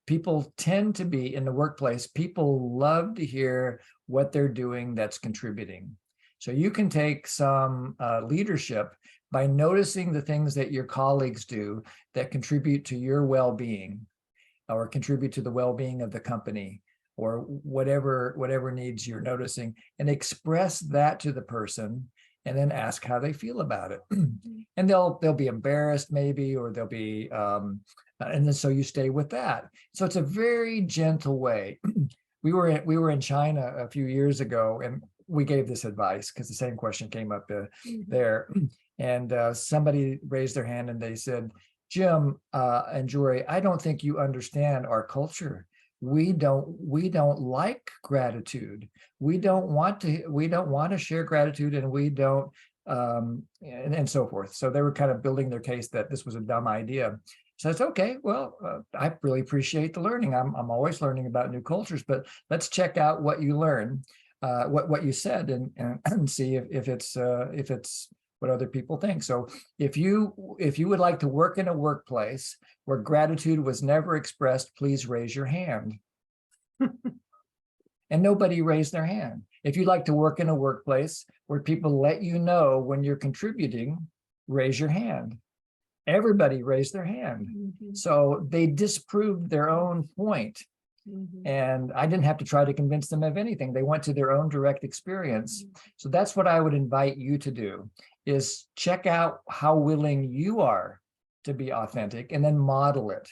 People tend to be in the workplace, people love to hear what they're doing that's contributing. So you can take some leadership by noticing the things that your colleagues do that contribute to your well-being or contribute to the well-being of the company or whatever needs you're noticing, and express that to the person and then ask how they feel about it. And they'll be embarrassed maybe, or they'll be, and then so you stay with that. So it's a very gentle way. We were in China a few years ago, and we gave this advice because the same question came up there. And somebody raised their hand and they said, Jim and Jory, I don't think you understand our culture. We don't like gratitude. We don't want to share gratitude, and we don't and so forth. So they were kind of building their case that this was a dumb idea. So it's okay. Well, I really appreciate the learning. I'm always learning about new cultures, but let's check out what you learn, what you said, and see if it's what other people think. So if you would like to work in a workplace where gratitude was never expressed, please raise your hand. And nobody raised their hand. If you'd like to work in a workplace where people let you know when you're contributing, raise your hand. Everybody raised their hand. So they disproved their own point. And I didn't have to try to convince them of anything. They went to their own direct experience. So that's what I would invite you to do, is check out how willing you are to be authentic and then model it.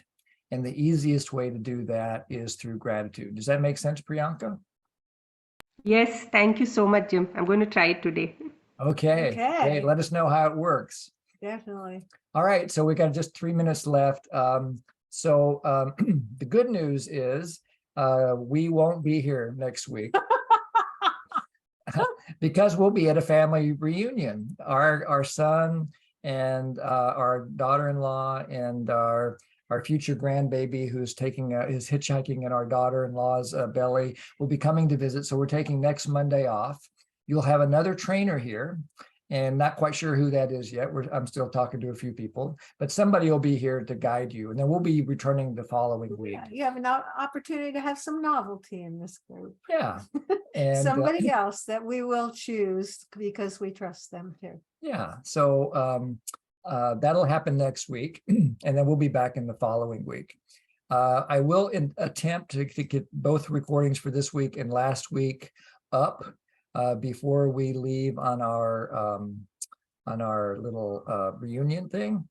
And the easiest way to do that is through gratitude. Does that make sense, Priyanka? Yes, thank you so much, Jim. I'm going to try it today. Okay. Great. Let us know how it works. Definitely. All right, so we got just 3 minutes left. The good news is we won't be here next week because we'll be at a family reunion. Our son and our daughter-in-law and our future grandbaby, who's is hitchhiking in our daughter-in-law's belly, will be coming to visit. So we're taking next Monday off. You'll have another trainer here, and not quite sure who that is yet. I'm still talking to a few people, but somebody will be here to guide you, and then we'll be returning the following week. Yeah, you have an opportunity to have some novelty in this group. Yeah. And somebody else that we will choose because we trust them too. Yeah. So that'll happen next week, and then we'll be back in the following week. I will attempt to get both recordings for this week and last week up before we leave on our little reunion thing.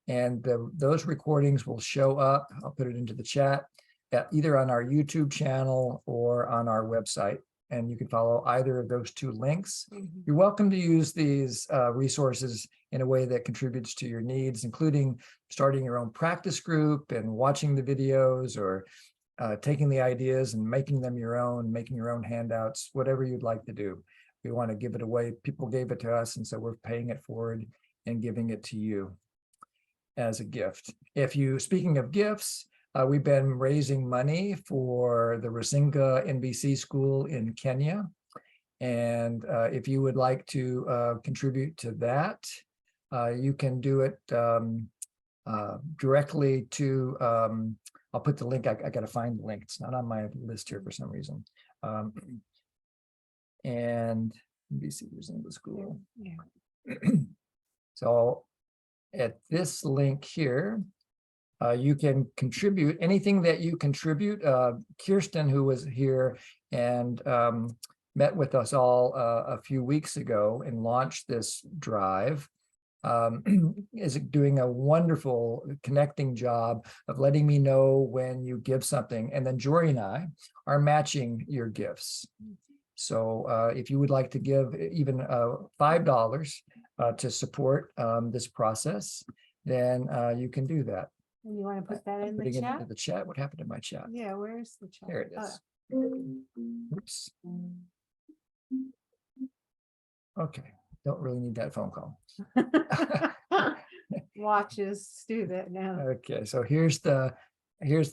And those recordings will show up. I'll put it into the chat, either on our YouTube channel or on our website. And you can follow either of those two links. You're welcome to use these resources in a way that contributes to your needs, including starting your own practice group and watching the videos, or taking the ideas and making them your own, making your own handouts, whatever you'd like to do. We want to give it away. People gave it to us, and so we're paying it forward and giving it to you as a gift. Speaking of gifts, we've been raising money for the Rusinga NBC school in Kenya. And if you would like to contribute to that, you can do it directly to, I'll put the link, I gotta find the link. It's not on my list here for some reason. And NBC Rosinga School. Yeah. So at this link here, you can contribute anything that you contribute. Kirsten, who was here and met with us all a few weeks ago and launched this drive, is doing a wonderful connecting job of letting me know when you give something. And then Jory and I are matching your gifts. So if you would like to give even $5 to support this process, then you can do that. And you want to put that in the Putting it chat? into the chat. What happened to my chat? Yeah, where's the chat? There it is. Oh. Oops. Okay, don't really need that phone call. Watches do that now. Okay, so here's the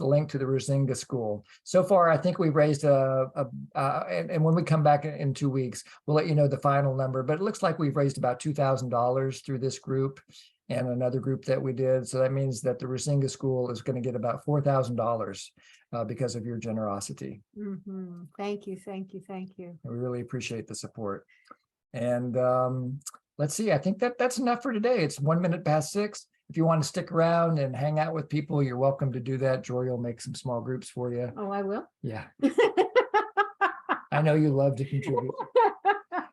link to the Rosinga School. So far, I think we've raised and when we come back in 2 weeks, we'll let you know the final number, but it looks like we've raised about $2,000 through this group and another group that we did. So that means that the Rosinga School is going to get about $4,000 because of your generosity. Mhm. Thank you, thank you, thank you. And we really appreciate the support. And let's see, I think that's enough for today. It's 1 minute past 6. If you want to stick around and hang out with people, you're welcome to do that. Jory will make some small groups for you. Oh, I will. Yeah, I know you love to contribute.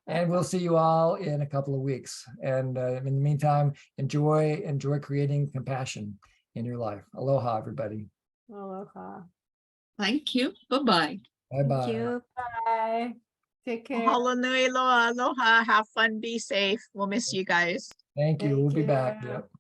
And we'll see you all in a couple of weeks. And in the meantime, enjoy creating compassion in your life. Aloha, everybody. Aloha. Thank you. Bye-bye. Bye-bye. Thank you. Bye. Take care. Mahalo nui loa, aloha, have fun, be safe. We'll miss you guys. Thank you. We'll be back. you. Yep.